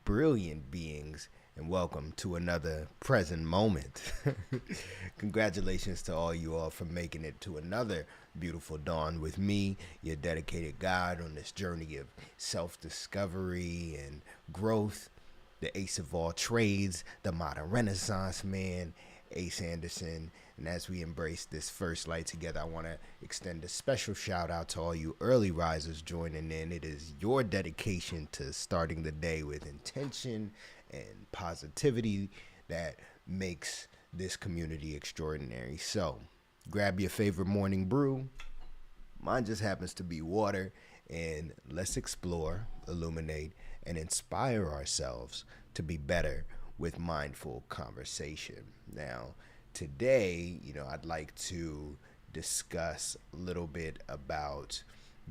brilliant beings, and welcome to another present moment. Congratulations to all you all for making it to another beautiful dawn with me, your dedicated guide on this journey of self discovery and growth, the ace of all trades, the modern renaissance man, Ace Anderson. And as we embrace this first light together, I want to extend a special shout out to all you early risers joining in. It is your dedication to starting the day with intention and positivity that makes this community extraordinary. So, grab your favorite morning brew. Mine just happens to be water. And let's explore, illuminate, and inspire ourselves to be better with mindful conversation. Now, today, I'd like to discuss a little bit about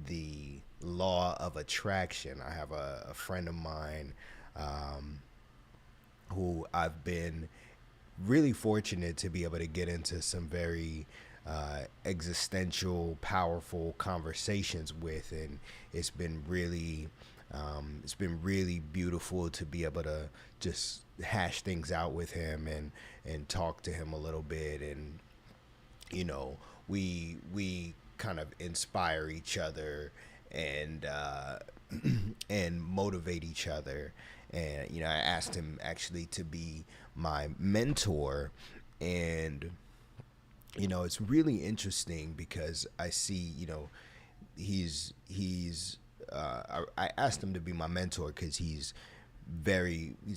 the law of attraction. I have a friend of mine um, who I've been really fortunate to be able to get into some very existential, powerful conversations with, and it's been really, it's been really beautiful to be able to just hash things out with him and talk to him a little bit, and we kind of inspire each other and and motivate each other. And I asked him actually to be my mentor, and it's really interesting because I see, I asked him to be my mentor because he's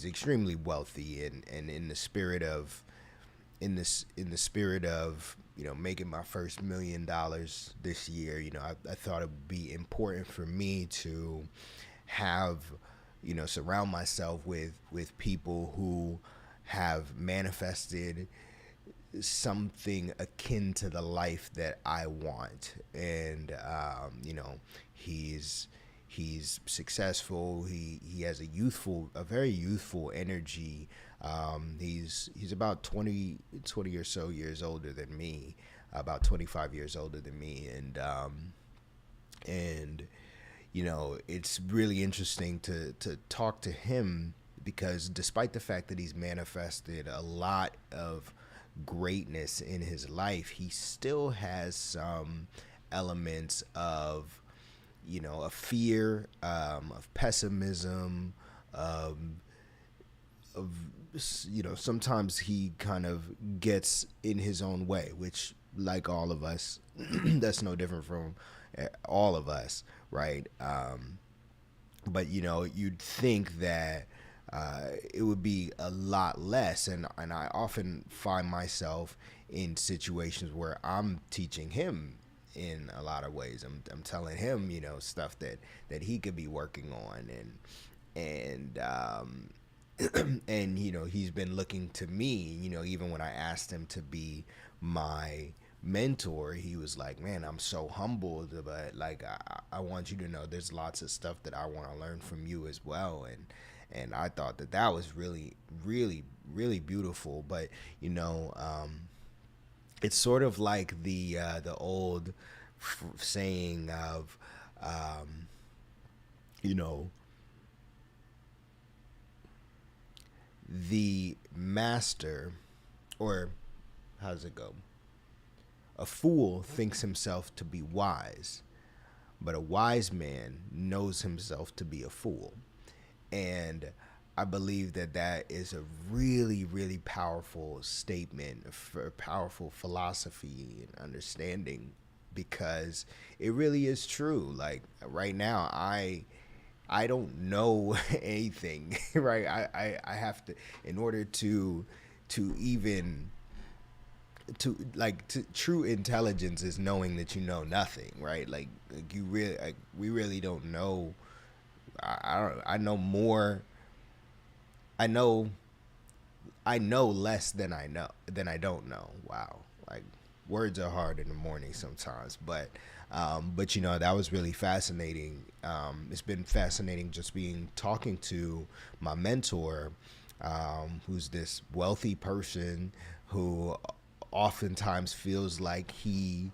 extremely wealthy, and in the spirit of making my first $1 million this year. I thought it would be important for me to have surround myself with people who have manifested something akin to the life that I want. And he's successful. He has a very youthful energy. He's about 20 or so years older than me, about 25 years older than me, and it's really interesting to talk to him because despite the fact that he's manifested a lot of greatness in his life, he still has some elements of a fear, of pessimism, of sometimes he kind of gets in his own way, which, like all of us, that's no different from all of us, right? But you'd think that it would be a lot less, and I often find myself in situations where I'm teaching him in a lot of ways. I'm telling him stuff that he could be working on, and he's been looking to me. Even when I asked him to be my mentor, he was like, man, I'm so humbled, but like I want you to know there's lots of stuff that I want to learn from you as well. And I thought that was really, really, really beautiful. But it's sort of like the old saying of you know the master, or how does it go? A fool thinks himself to be wise, but a wise man knows himself to be a fool. And I believe that is a really, really powerful statement, for a powerful philosophy and understanding, because it really is true. Like right now, I don't know anything, right? I have to, in order to even to true intelligence is knowing that you know nothing, right? Like you really, like, we really don't know. I don't. I know more. I know. I know less than I don't know. Wow, like words are hard in the morning sometimes, but that was really fascinating. It's been fascinating just talking to my mentor, who's this wealthy person who oftentimes feels like he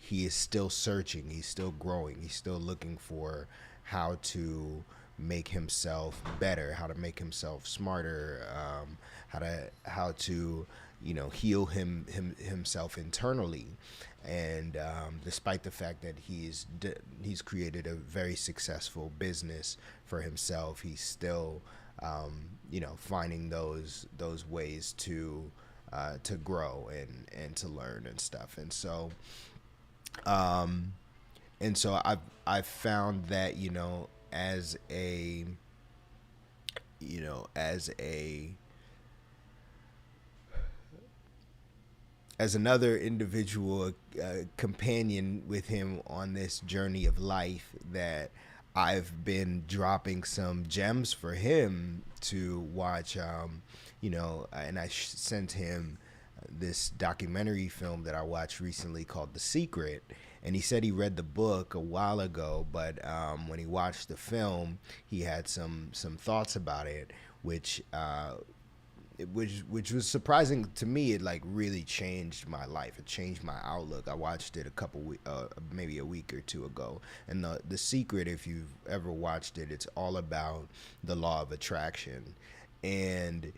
is still searching, he's still growing, he's still looking for how to make himself better, how to make himself smarter, how to himself internally. And despite the fact that he's created a very successful business for himself, he's still finding those ways to grow and to learn and stuff. And so I've found that as a as a as another individual companion with him on this journey of life, that I've been dropping some gems for him to watch. And I sent him this documentary film that I watched recently called The Secret. And he said he read the book a while ago, but when he watched the film, he had some thoughts about it, which was surprising to me. It like really changed my life. It changed my outlook. I watched it maybe a week or two ago. And the Secret, if you've ever watched it, it's all about the law of attraction. And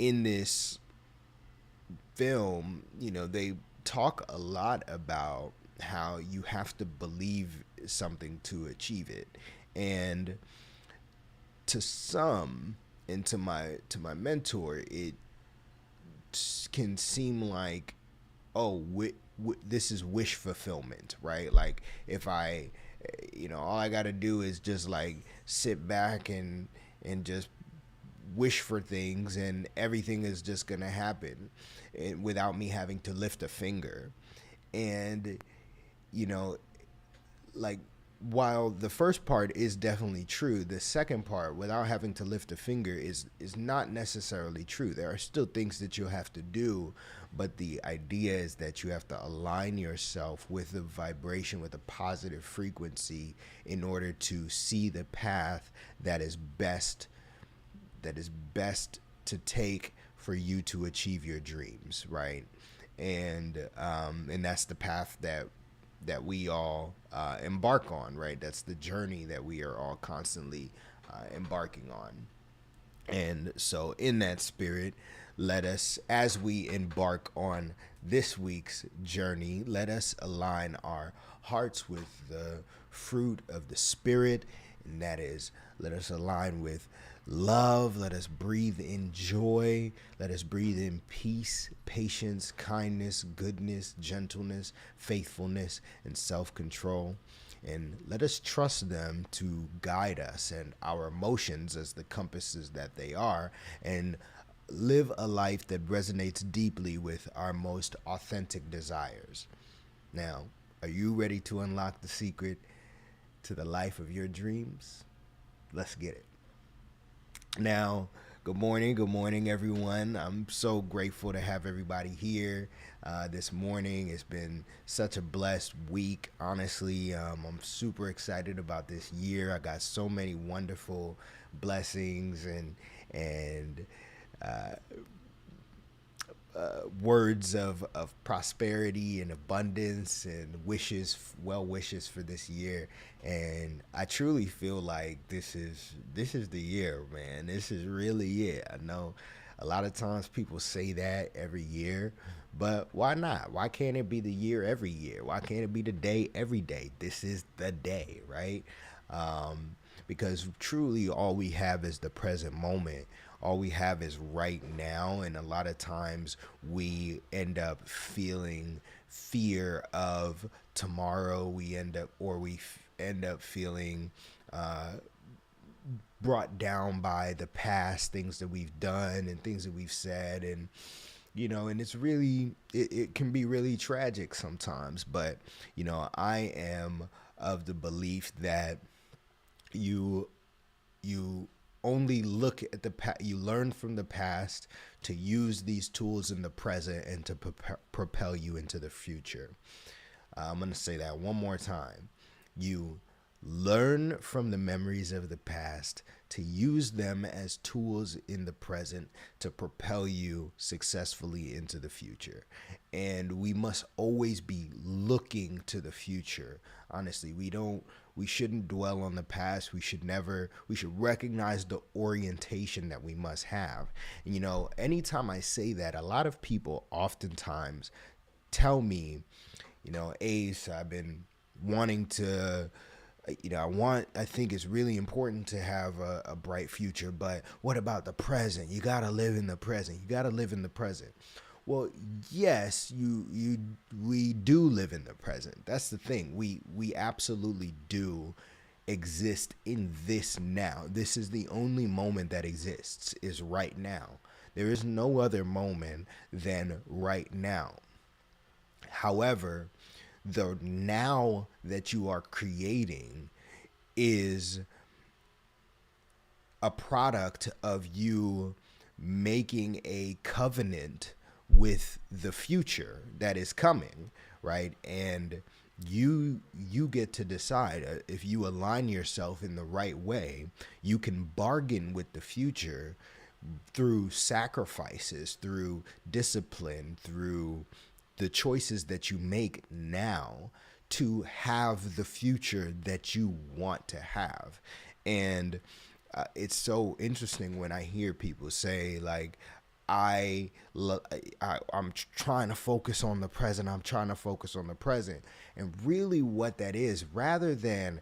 in this film, they talk a lot about how you have to believe something to achieve it. And to some, and to my mentor, it can seem like, oh, this is wish fulfillment, right? Like if I, all I got to do is just like sit back and just wish for things, and everything is just gonna happen, without me having to lift a finger. And like, while the first part is definitely true, the second part, without having to lift a finger, is not necessarily true. There are still things that you'll have to do, but the idea is that you have to align yourself with the vibration, with a positive frequency, in order to see the path that is best to take for you to achieve your dreams, right? And that's the path that we all embark on, right? That's the journey that we are all constantly embarking on. And so in that spirit, let us, as we embark on this week's journey, let us align our hearts with the fruit of the Spirit. And that is, let us align with love. Let us breathe in joy. Let us breathe in peace, patience, kindness, goodness, gentleness, faithfulness, and self-control. And let us trust them to guide us and our emotions as the compasses that they are, and live a life that resonates deeply with our most authentic desires. Now, are you ready to unlock the secret to the life of your dreams? Let's get it. Now, good morning, everyone. I'm so grateful to have everybody here this morning. It's been such a blessed week, honestly. I'm super excited about this year. I got so many wonderful blessings and words of prosperity and abundance and well wishes for this year. And I truly feel like this is the year, man. This is really it. I know a lot of times people say that every year, but why not? Why can't it be the year every year? Why can't it be the day every day? This is the day, right? Because truly all we have is the present moment. All we have is right now. And a lot of times we end up feeling fear of tomorrow. We end up feeling brought down by the past, things that we've done and things that we've said. And and it's really, it can be really tragic sometimes. But I am of the belief that you only look at the past, you learn from the past to use these tools in the present and to propel you into the future. I'm going to say that one more time. You Learn from the memories of the past to use them as tools in the present to propel you successfully into the future. And we must always be looking to the future. Honestly, we shouldn't dwell on the past. We should recognize the orientation that we must have. And, anytime I say that, a lot of people oftentimes tell me, Ace, I've been wanting to, I think it's really important to have a bright future, but what about the present? You got to live in the present. You got to live in the present. Well, yes, we do live in the present. That's the thing. We absolutely do exist in this now. This is the only moment that exists, is right now. There is no other moment than right now. However, the now that you are creating is a product of you making a covenant with the future that is coming, right? And you get to decide if you align yourself in the right way. You can bargain with the future through sacrifices, through discipline, through the choices that you make now to have the future that you want to have. And it's so interesting when I hear people say, like, I'm trying to focus on the present. I'm trying to focus on the present. And really what that is, rather than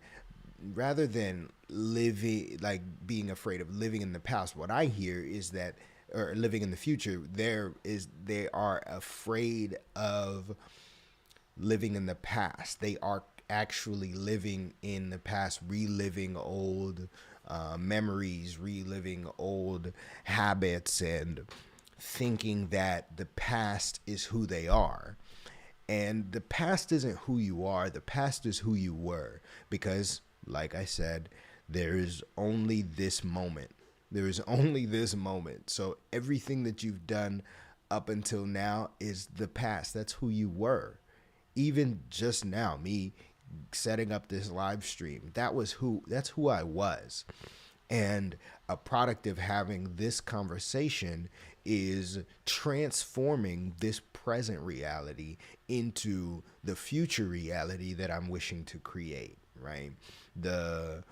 living, like, being afraid of living in the past, what I hear is that, or living in the future, they are afraid of living in the past. They are actually living in the past, reliving old memories, reliving old habits, and thinking that the past is who they are. And the past isn't who you are. The past is who you were. Because, like I said, there is only this moment. There is only this moment. So everything that you've done up until now is the past. That's who you were. Even just now, me setting up this live stream, that's who I was. And a product of having this conversation is transforming this present reality into the future reality that I'm wishing to create, right? The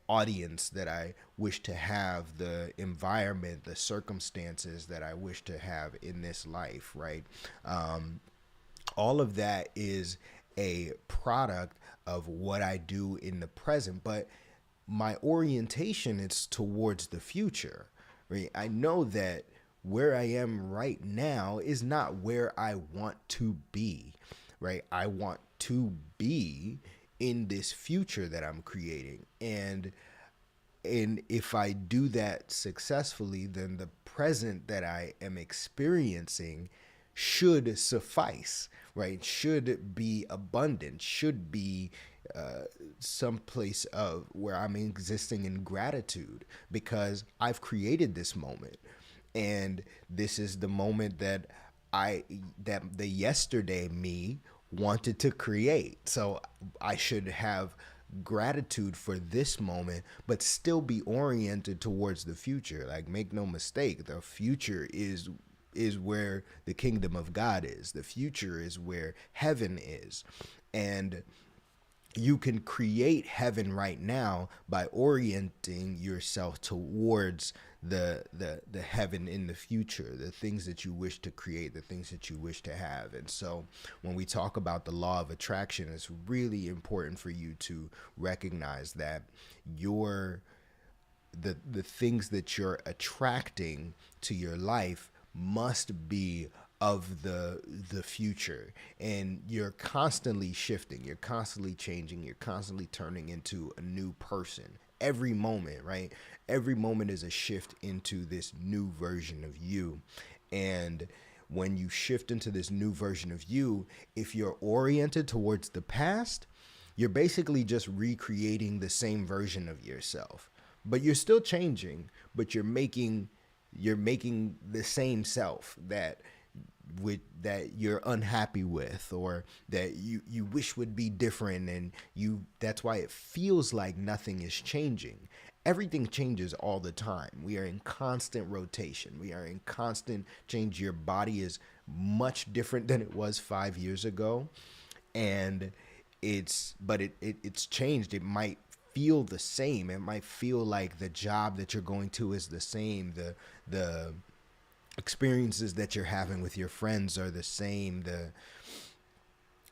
audience that I wish to have, the environment, the circumstances that I wish to have in this life, right? All of that is a product of what I do in the present, but my orientation is towards the future, right? I know that where I am right now is not where I want to be, right? I want to be in this future that I'm creating. And if I do that successfully, then the present that I am experiencing should suffice, right? Should be abundant, should be some place of where I'm existing in gratitude because I've created this moment. And this is the moment that the yesterday me wanted to create. So I should have gratitude for this moment, but still be oriented towards the future. Like, make no mistake, the future is where the kingdom of God is. The future is where heaven is. And you can create heaven right now by orienting yourself towards the heaven in the future, the things that you wish to create, the things that you wish to have. And so when we talk about the law of attraction, it's really important for you to recognize that the things that you're attracting to your life must be of the future. And you're constantly shifting, you're constantly changing, you're constantly turning into a new person every moment, right? Every moment is a shift into this new version of you. And when you shift into this new version of you, if you're oriented towards the past, you're basically just recreating the same version of yourself, but you're still changing, but you're making the same self that you're unhappy with, or that you wish would be different, and that's why it feels like nothing is changing. Everything changes all the time. We are in constant rotation. We are in constant change. Your body is much different than it was 5 years ago, and it's changed. It might feel the same. It might feel like the job that you're going to is the same. The experiences that you're having with your friends are the same.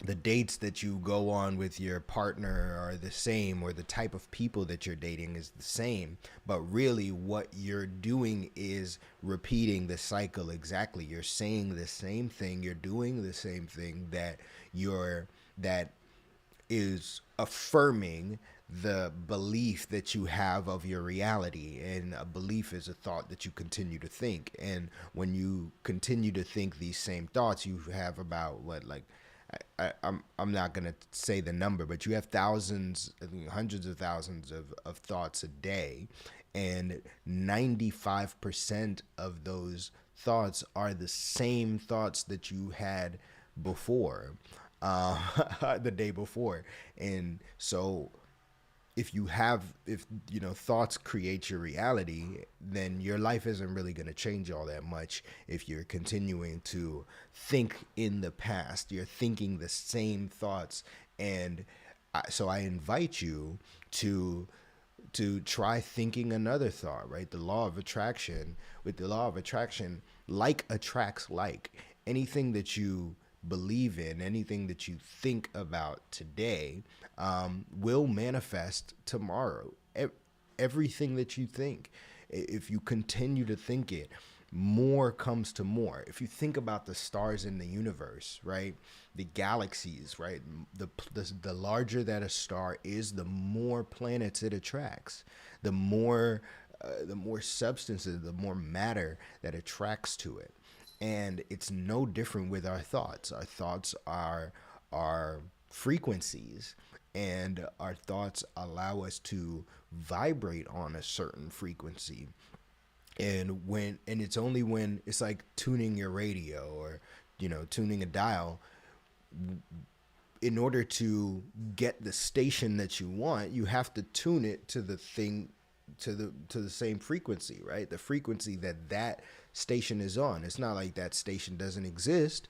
The dates that you go on with your partner are the same, or the type of people that you're dating is the same. But really what you're doing is repeating the cycle exactly. You're saying the same thing, you're doing the same thing, that is affirming the belief that you have of your reality. And a belief is a thought that you continue to think. And when you continue to think these same thoughts, you have about I'm not gonna say the number, but you have thousands, I think hundreds of thousands of thoughts a day, and 95% of those thoughts are the same thoughts that you had before, the day before. And so if thoughts create your reality, then your life isn't really going to change all that much. If you're continuing to think in the past, you're thinking the same thoughts. And so I invite you to try thinking another thought, right? The law of attraction. With the law of attraction, like attracts like. Anything that you believe in, anything that you think about today, will manifest tomorrow. Everything that you think, if you continue to think it, more comes to more. If you think about the stars in the universe, right, the galaxies, right, the larger that a star is, the more planets it attracts, the more substances, the more matter that attracts to it. And it's no different with our thoughts. Our thoughts are frequencies, and our thoughts allow us to vibrate on a certain frequency. And it's only when it's like tuning your radio, or tuning a dial. In order to get the station that you want, you have to tune it to the thing, to the same frequency, right? The frequency that station is on. It's not like that station doesn't exist.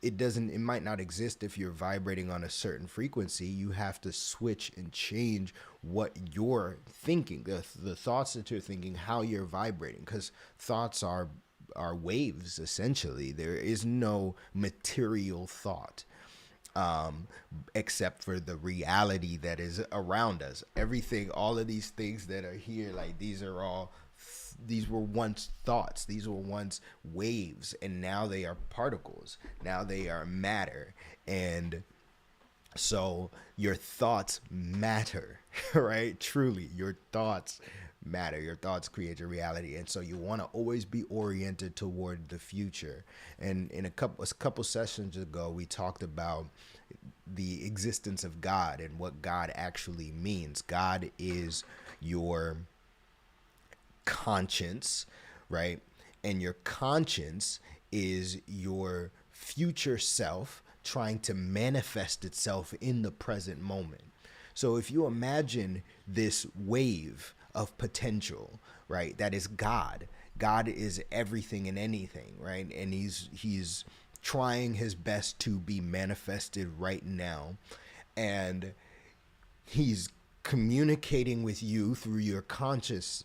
It might not exist if you're vibrating on a certain frequency. You have to switch and change what you're thinking, the thoughts that you're thinking, how you're vibrating, because thoughts are waves, essentially. There is no material thought, except for the reality that is around us. Everything, all of these things that are here, like these were once thoughts. These were once waves, and now they are particles. Now they are matter. And so your thoughts matter, right? Truly, your thoughts matter. Your thoughts create your reality. And so you want to always be oriented toward the future. And in a couple sessions ago, we talked about the existence of God and what God actually means. God is your conscience, right? And your conscience is your future self trying to manifest itself in the present moment. So if you imagine this wave of potential, right, that is God. God is everything and anything, right? And he's trying his best to be manifested right now. And he's communicating with you through your conscience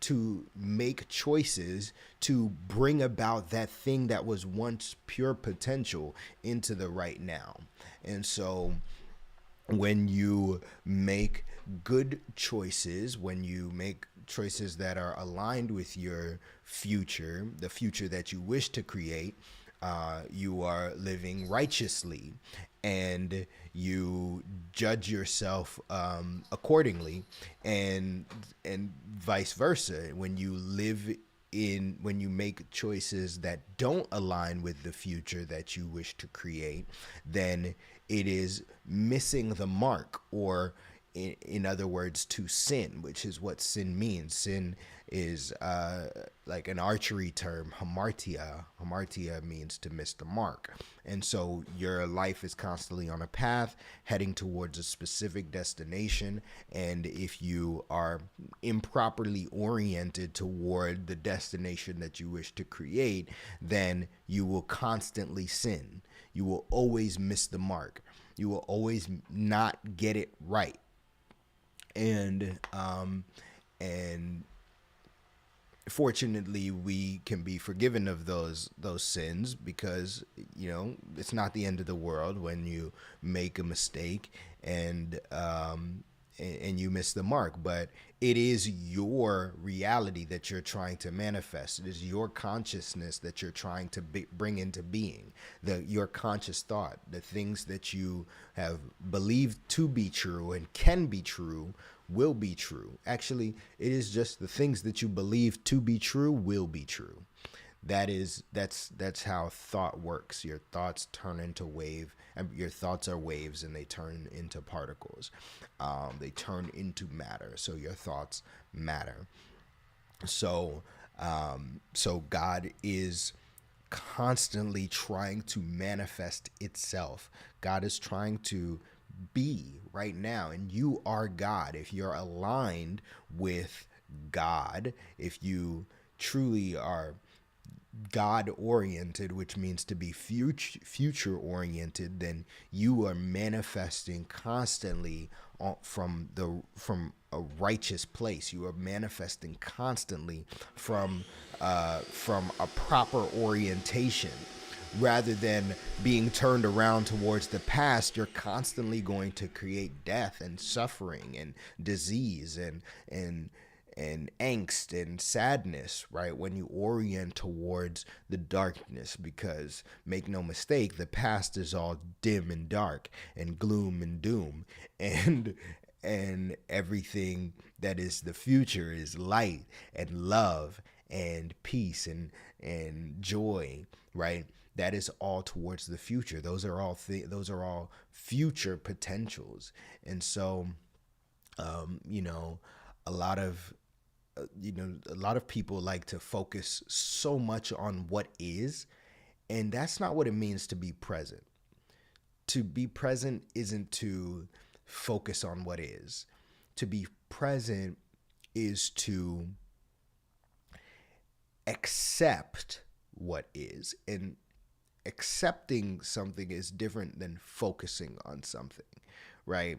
to make choices to bring about that thing that was once pure potential into the right now. And so when you make good choices, when you make choices that are aligned with your future, the future that you wish to create, you are living righteously, and you judge yourself accordingly, and vice versa. When you make choices that don't align with the future that you wish to create, then it is missing the mark, or in other words, to sin, which is what sin means. Sin is like an archery term, hamartia. Hamartia means to miss the mark. And so your life is constantly on a path heading towards a specific destination. And if you are improperly oriented toward the destination that you wish to create, then you will constantly sin. You will always miss the mark. You will always not get it right. And fortunately we can be forgiven of those sins, because it's not the end of the world when you make a mistake and you miss the mark. But it is your reality that you're trying to manifest. It is your consciousness that you're trying to bring into being. Your conscious thought, the things that you have believed to be true and can be true, will be true. Actually, it is just the things that you believe to be true will be true. That's how thought works. Your thoughts turn into wave. Your thoughts are waves, and they turn into particles. They turn into matter. So your thoughts matter. So God is constantly trying to manifest itself. God is trying to be right now, and you are God. If you're aligned with God, if you truly are God oriented, which means to be future oriented, then you are manifesting constantly from a righteous place. You are manifesting constantly from a proper orientation. Rather than being turned around towards the past, you're constantly going to create death and suffering and disease and angst and sadness, right? When you orient towards the darkness, because make no mistake, the past is all dim and dark and gloom and doom, and everything that is the future is light and love and peace and joy, right? That is all towards the future. Those are all future potentials. And so, a lot of people like to focus so much on what is, and that's not what it means to be present. To be present isn't to focus on what is. To be present is to accept what is, and accepting something is different than focusing on something, right?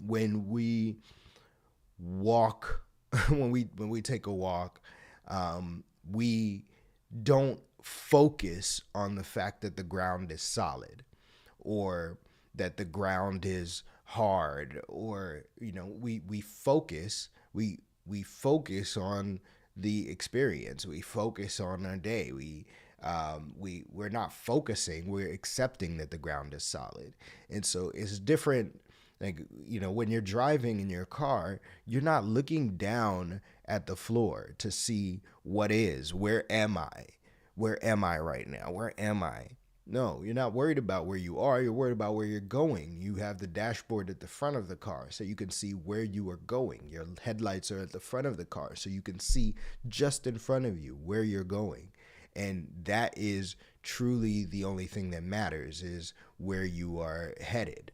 When we walk, when we take a walk, we don't focus on the fact that the ground is solid, or that the ground is hard, or we focus on the experience. We focus on our day. We're not focusing, we're accepting that the ground is solid. And so it's different. Like, when you're driving in your car, you're not looking down at the floor to see what is. Where am I? Where am I right now? Where am I? No, you're not worried about where you are. You're worried about where you're going. You have the dashboard at the front of the car so you can see where you are going. Your headlights are at the front of the car so you can see just in front of you where you're going. And that is truly the only thing that matters, is where you are headed.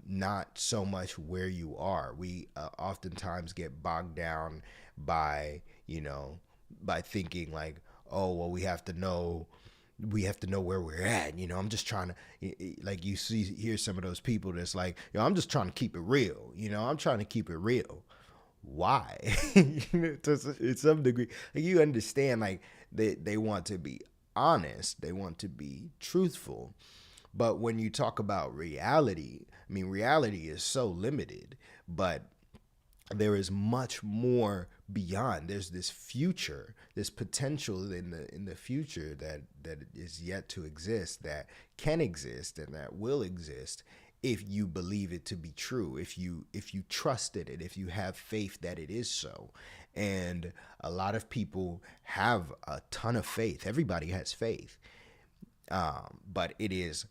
Not so much where you are. We oftentimes get bogged down by thinking like, oh, well, we have to know where we're at. I'm just trying to, like, hear some of those people that's like, I'm just trying to keep it real. I'm trying to keep it real. Why? To some degree, like, you understand, like, they want to be honest, they want to be truthful. But when you talk about reality, I mean, reality is so limited, but there is much more beyond. There's this future, this potential in the future that is yet to exist, that can exist, and that will exist if you believe it to be true, if you trusted it, if you have faith that it is so. And a lot of people have a ton of faith. Everybody has faith, but it is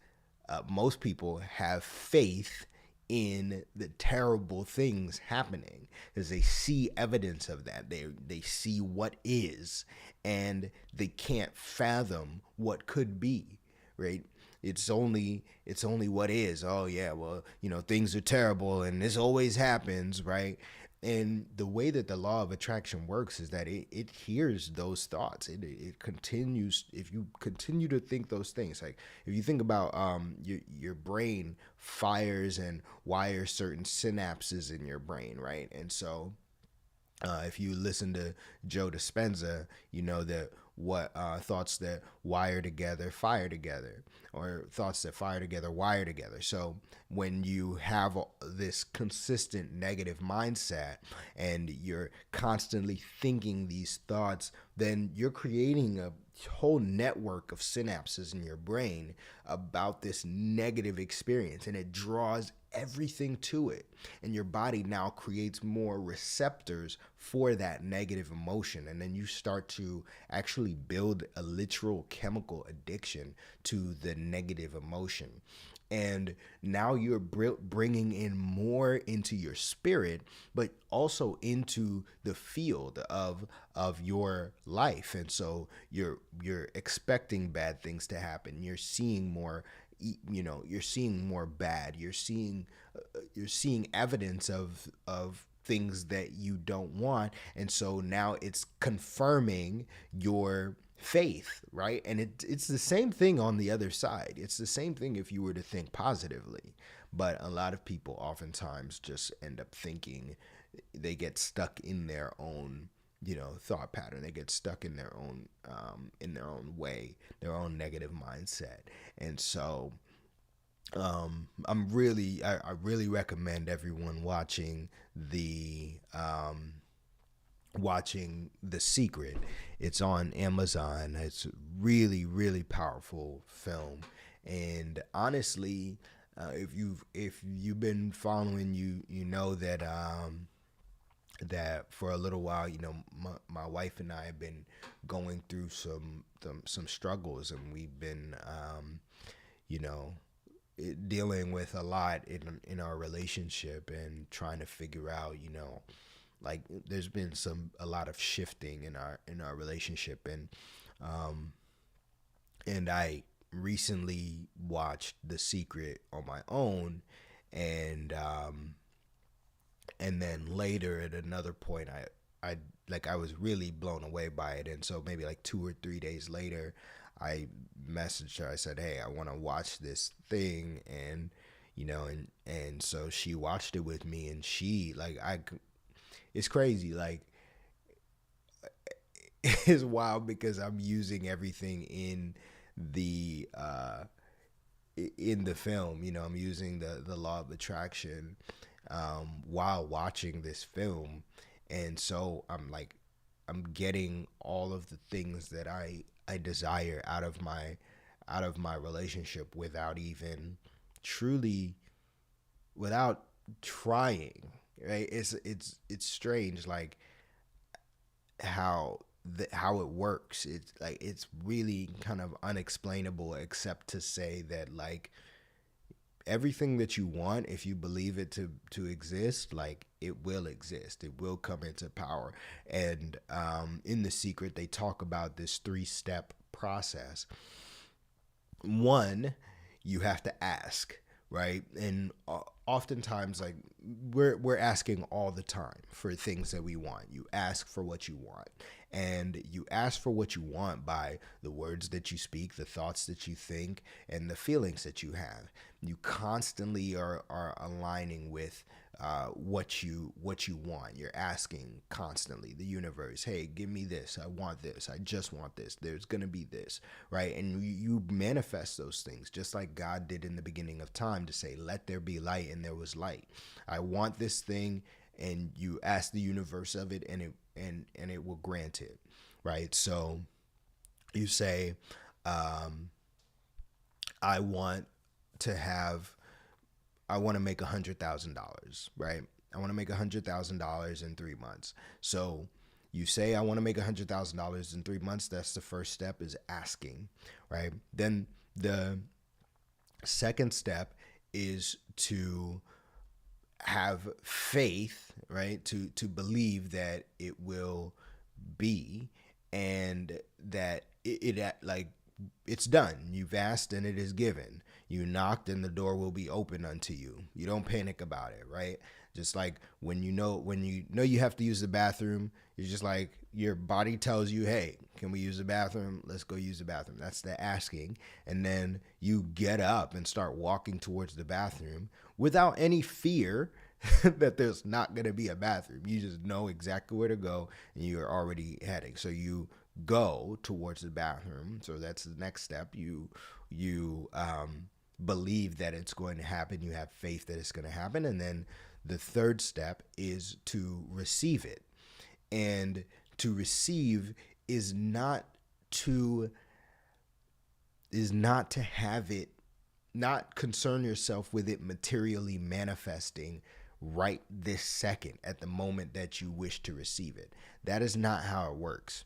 most people have faith in the terrible things happening, because they see evidence of that. They see what is, and they can't fathom what could be, right? It's only what is. Oh yeah, well, things are terrible and this always happens, right? And the way that the law of attraction works is that it hears those thoughts. It continues. If you continue to think those things, like if you think about your brain fires and wires certain synapses in your brain, right? And so if you listen to Joe Dispenza, you know that what thoughts that wire together fire together, or thoughts that fire together wire together. So when you have this consistent negative mindset and you're constantly thinking these thoughts, then you're creating a whole network of synapses in your brain about this negative experience, and it draws everything to it, and your body now creates more receptors for that negative emotion, and then you start to actually build a literal chemical addiction to the negative emotion. And now you're bringing in more into your spirit, but also into the field of your life. And so you're expecting bad things to happen. You're seeing more, you're seeing more bad. You're seeing evidence of things that you don't want, and so now it's confirming your faith, right? And it's the same thing on the other side. It's the same thing if you were to think positively, but a lot of people oftentimes just end up thinking, they get stuck in their own thought pattern. They get stuck in their own way, their own negative mindset. And so I really recommend everyone watching The Secret. It's on Amazon. It's really, really powerful film. And honestly, if you've been following, you know that for a little while, my wife and I have been going through some struggles, and we've been you know dealing with a lot in our relationship, and trying to figure out, like, there's been a lot of shifting in our relationship. And I recently watched The Secret on my own, and then later at another point, I was really blown away by it. And so maybe like 2 or 3 days later, I messaged her. I said, "Hey, I want to watch this thing," and so she watched it with me, and it's crazy. Like, it's wild because I'm using everything in the film. I'm using the law of attraction while watching this film, and so I'm getting all of the things that I desire out of my relationship without even truly without trying, right? It's strange, like how it works. It's really kind of unexplainable, except to say that, like, everything that you want, if you believe it to exist, like, it will exist. It will come into power. And in The Secret, they talk about this 3-step process. One, you have to ask, right? And oftentimes, like, we're asking all the time for things that we want. You ask for what you want, and you ask for what you want by the words that you speak, the thoughts that you think, and the feelings that you have. You constantly are aligning with what you want. You're asking constantly the universe, "Hey, give me this. I want this. I just want this. There's gonna be this," right? And you manifest those things just like God did in the beginning of time, to say, "Let there be light," and there was light. I want this thing, and you ask the universe of it, and it will grant it, right? So you say, I want to make $100,000, right? I want to make $100,000 in 3 months. So you say, "I want to make $100,000 in 3 months." That's the first step, is asking, right? Then the second step is to have faith, right? To believe that it will be, and that like it's done. You've asked and it is given. You knocked and the door will be open unto you. You don't panic about it, right? Just like when you know you have to use the bathroom, you're just like your body tells you, "Hey, can we use the bathroom? Let's go use the bathroom." That's the asking. And then you get up and start walking towards the bathroom without any fear that there's not going to be a bathroom. You just know exactly where to go and you're already heading. So you go towards the bathroom. So that's the next step. You believe that it's going to happen. You have faith that it's going to happen. And then the third step is to receive it. And to receive is not to have it, not concern yourself with it materially manifesting right this second at the moment that you wish to receive it. That is not how it works.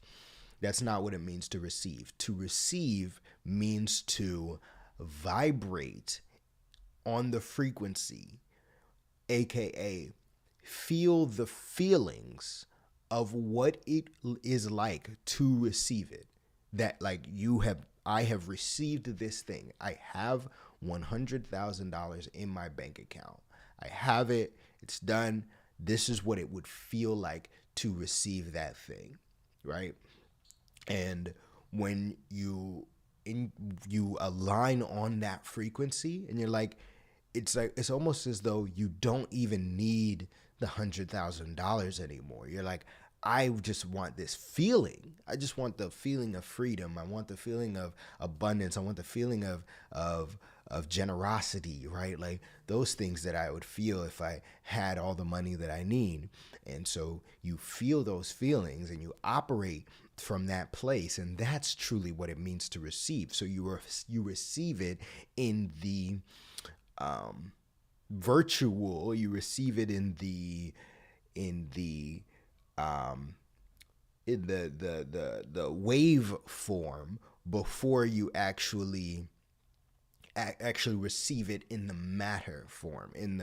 That's not what it means to receive. To receive means to vibrate on the frequency, aka feel the feelings of what it is like to receive it. That like I have received this thing. I have $100,000 in my bank account. I have it. It's done. This is what it would feel like to receive that thing, right? And when you align on that frequency, and you're like it's almost as though you don't even need the $100,000 anymore. You're like, I just want this feeling. I just want the feeling of freedom. I want the feeling of abundance. I want the feeling of generosity, right? Like those things that I would feel if I had all the money that I need. And so you feel those feelings and you operate from that place, and that's truly what it means to receive. So you receive it in the virtual. You receive it in the wave form before you actually receive it in the matter form, in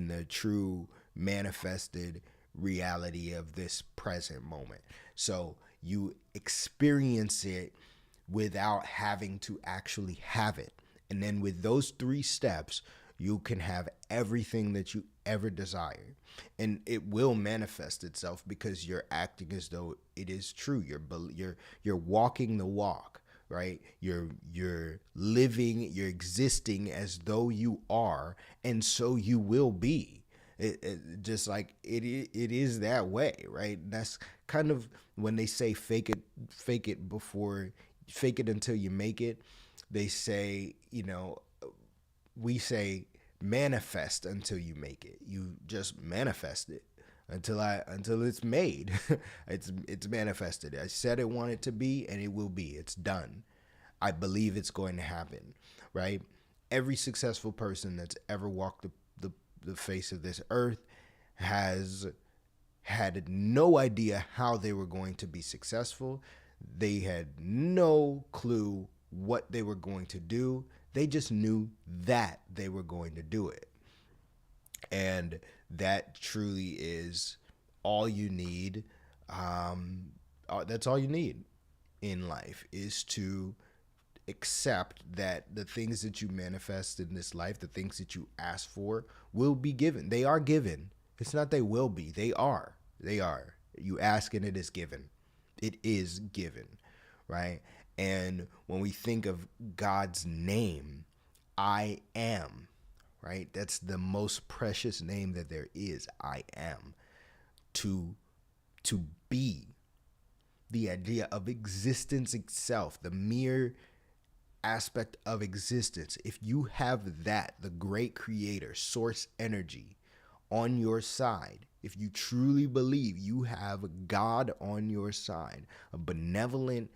the true manifested reality of this present moment. So you experience it without having to actually have it. And then with those 3 steps, you can have everything that you ever desire. And it will manifest itself because you're acting as though it is true. You're walking the walk, right? You're living, you're existing as though you are, and so you will be. It just like it is that way, right? That's kind of when they say fake it until you make it. They say, we say manifest until you make it. You just manifest it until it's made. it's manifested. I said it wanted to be, and it will be. It's done. I believe it's going to happen, right? Every successful person that's ever walked the face of this earth has had no idea how they were going to be successful. They had no clue what they were going to do. They just knew that they were going to do it. And that truly is all you need. That's all you need in life, is to accept that the things that you manifest in this life, the things that you ask for, will be given. They are given. It's not they will be. They are. They are. You ask and it is given. It is given, right? And when we think of God's name, I am, right? That's the most precious name that there is. I am. To be. The idea of existence itself, the mere aspect of existence. If you have that, the great creator, source energy on your side, if you truly believe you have God on your side, a benevolent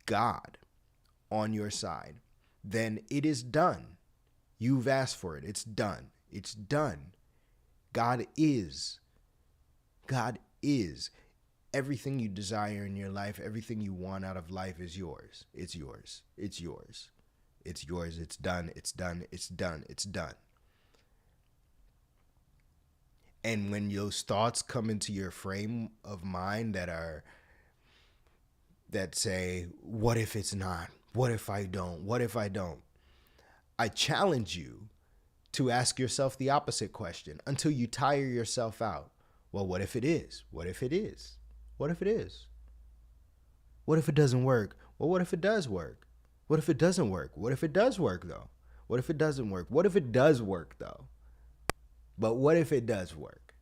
God on your side, then it is done. You've asked for it. It's done. It's done. God is. God is. Everything you desire in your life, everything you want out of life is yours. It's yours. It's yours. It's yours. It's done. It's done. It's done. It's done. And when those thoughts come into your frame of mind that say, what if it's not? What if I don't? What if I don't? I challenge you to ask yourself the opposite question until you tire yourself out. Well, what if it is? What if it is? What if it is? What if it doesn't work? Well, what if it does work? What if it doesn't work? What if it does work, though? What if it doesn't work? What if it does work, though? But what if it does work?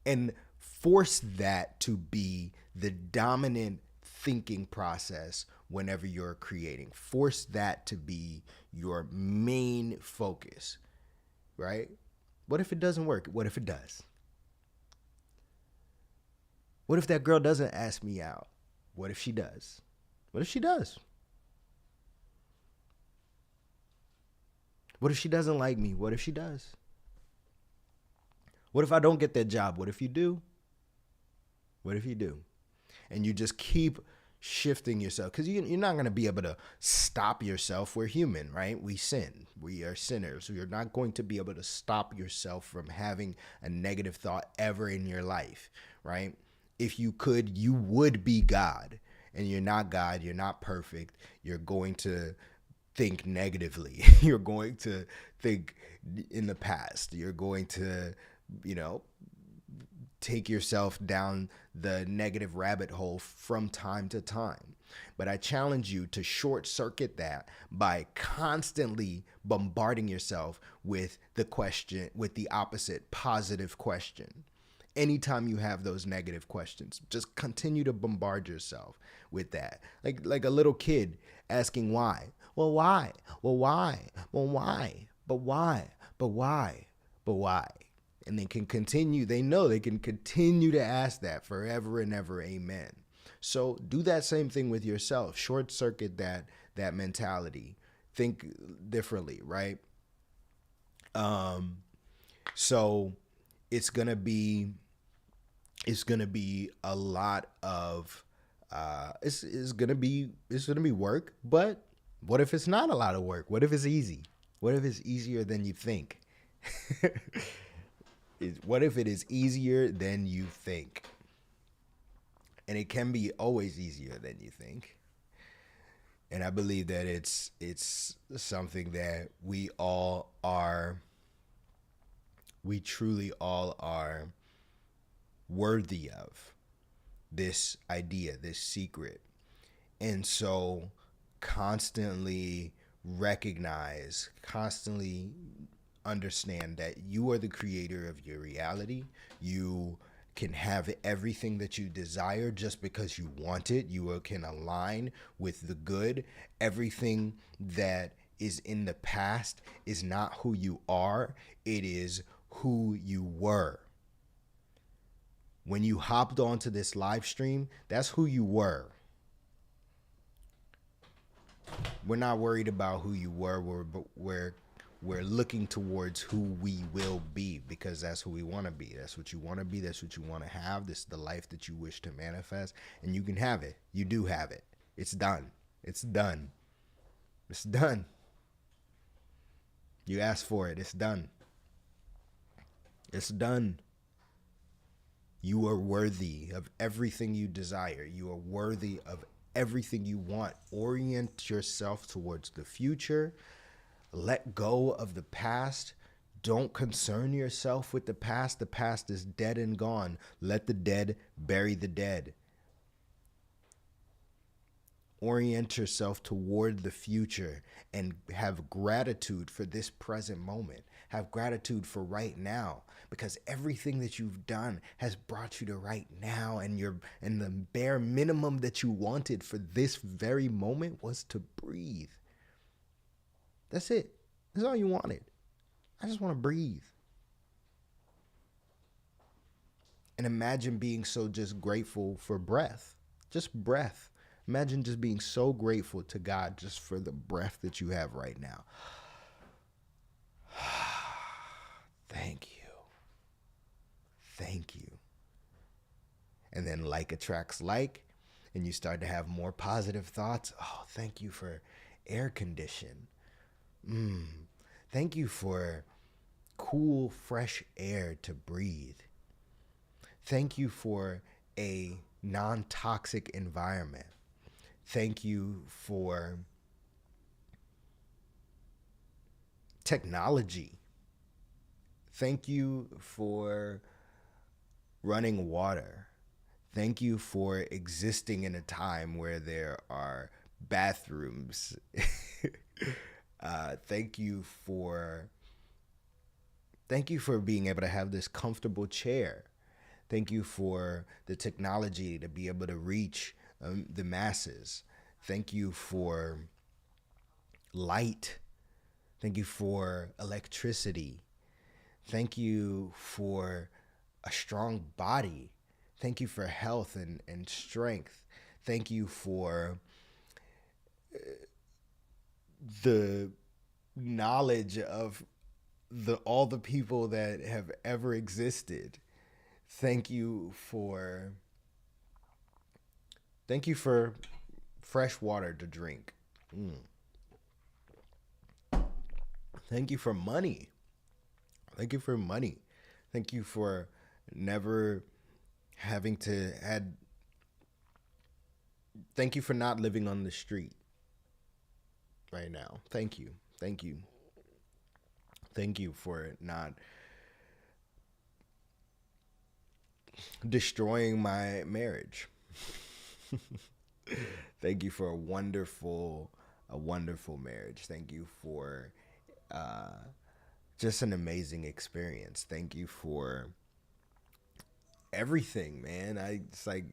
And force that to be the dominant thinking process whenever you're creating. Force that to be your main focus, right? What if it doesn't work? What if it does? What if that girl doesn't ask me out? What if she does? What if she does? What if she doesn't like me? What if she does? What if I don't get that job? What if you do? What if you do? And you just keep shifting yourself, because you're not going to be able to stop yourself. We're human, right? We sin. We are sinners. You're not going to be able to stop yourself from having a negative thought ever in your life, right? If you could, you would be God. And you're not God. You're not perfect. You're going to think negatively. You're going to think in the past. You're going to, take yourself down the negative rabbit hole from time to time. But I challenge you to short circuit that by constantly bombarding yourself with the opposite positive question. Anytime you have those negative questions, just continue to bombard yourself with that. Like a little kid asking why. Well, why? Well, why? Well, why? But why? But why? But why? And they know they can continue to ask that forever and ever. Amen. So do that same thing with yourself. Short circuit that mentality. Think differently, right? So it's gonna be a lot of it's gonna be work. But what if it's not a lot of work? What if it's easy? What if it's easier than you think? What if it is easier than you think? And it can be always easier than you think. And I believe that it's something that we truly all are worthy of, this idea, this secret. And so constantly understand that you are the creator of your reality. You can have everything that you desire just because you want it. You can align with the good. Everything that is in the past is not who you are. It is who you were. When you hopped onto this live stream, that's who you were. We're not worried about who you were. We're looking towards who we will be, because that's who we want to be. That's what you want to be. That's what you want to have. This is the life that you wish to manifest, and you can have it. You do have it. It's done. It's done. It's done. You asked for it. It's done. It's done. You are worthy of everything you desire. You are worthy of everything you want. Orient yourself towards the future. Let go of the past. Don't concern yourself with the past. The past is dead and gone. Let the dead bury the dead. Orient yourself toward the future and have gratitude for this present moment. Have gratitude for right now, because everything that you've done has brought you to right now, and the bare minimum that you wanted for this very moment was to breathe. That's it. That's all you wanted. I just want to breathe. And imagine being so just grateful for breath. Just breath. Imagine just being so grateful to God just for the breath that you have right now. Thank you. Thank you. And then like attracts like, and you start to have more positive thoughts. Oh, thank you for air condition. Thank you for cool, fresh air to breathe. Thank you for a non-toxic environment. Thank you for technology. Thank you for running water. Thank you for existing in a time where there are bathrooms. Thank you for being able to have this comfortable chair. Thank you for the technology to be able to reach the masses. Thank you for light. Thank you for electricity. Thank you for a strong body. Thank you for health and strength. Thank you for the knowledge of all the people that have ever existed. Thank you for fresh water to drink. Thank you for money. Thank you for money. Thank you for never having to had thank you for not living on the street right now. Thank you. Thank you. Thank you for not destroying my marriage. Thank you for a wonderful marriage. Thank you for just an amazing experience. Thank you for everything, man.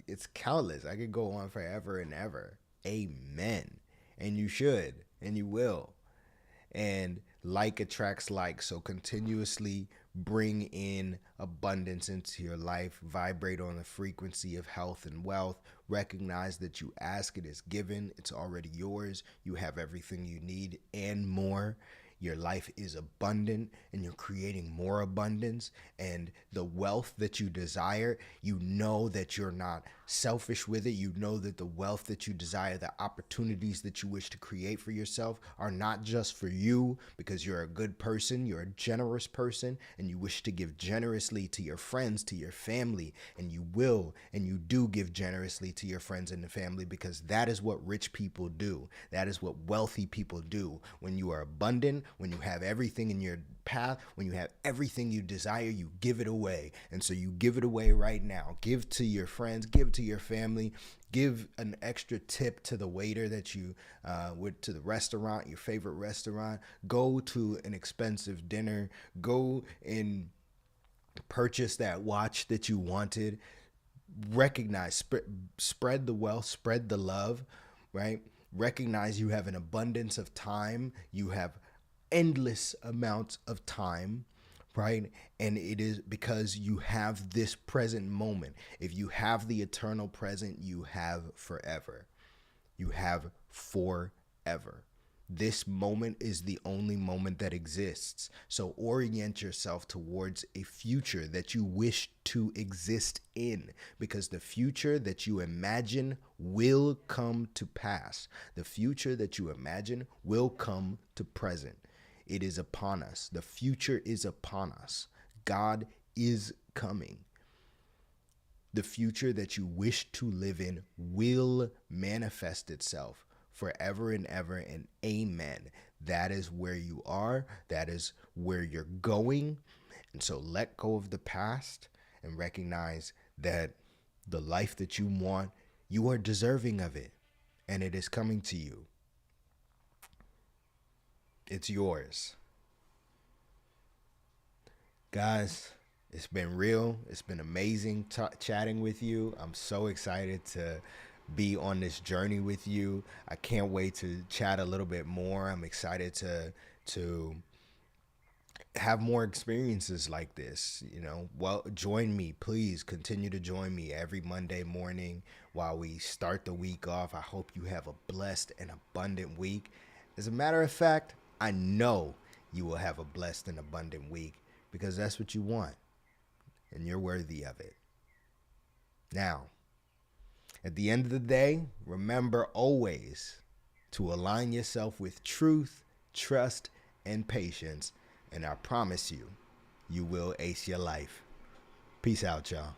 It's countless. I could go on forever and ever. Amen. And you should, and you will. And like attracts like, so continuously bring in abundance into your life. Vibrate on the frequency of health and wealth. Recognize that you ask, it is given. It's already yours. You have everything you need and more. Your life is abundant, and you're creating more abundance, and the wealth that you desire, you know that you're not selfish with it. You know that the wealth that you desire, the opportunities that you wish to create for yourself are not just for you because you're a good person, you're a generous person, and you wish to give generously to your friends, to your family, and you will, and you do give generously to your friends and the family, because that is what rich people do. That is what wealthy people do. When you are abundant, when you have everything in your path, when you have everything you desire, you give it away. And so you give it away right now. Give to your friends, give to your family, give an extra tip to the waiter that you went to the restaurant, your favorite restaurant. Go to an expensive dinner. Go and purchase that watch that you wanted. Recognize, spread the wealth, spread the love, right? Recognize you have an abundance of time. You have endless amounts of time, right? And it is because you have this present moment. If you have the eternal present, you have forever. You have forever. This moment is the only moment that exists. So orient yourself towards a future that you wish to exist in, because the future that you imagine will come to pass. The future that you imagine will come to present. It is upon us. The future is upon us. God is coming. The future that you wish to live in will manifest itself forever and ever, and amen. That is where you are. That is where you're going. And so let go of the past and recognize that the life that you want, you are deserving of it, and it is coming to you. It's yours. Guys, it's been real. It's been amazing chatting with you. I'm so excited to be on this journey with you. I can't wait to chat a little bit more. I'm excited to have more experiences like this. Well, join me. Please continue to join me every Monday morning while we start the week off. I hope you have a blessed and abundant week. As a matter of fact, I know you will have a blessed and abundant week, because that's what you want, and you're worthy of it. Now, at the end of the day, remember always to align yourself with truth, trust, and patience, and I promise you, you will ace your life. Peace out, y'all.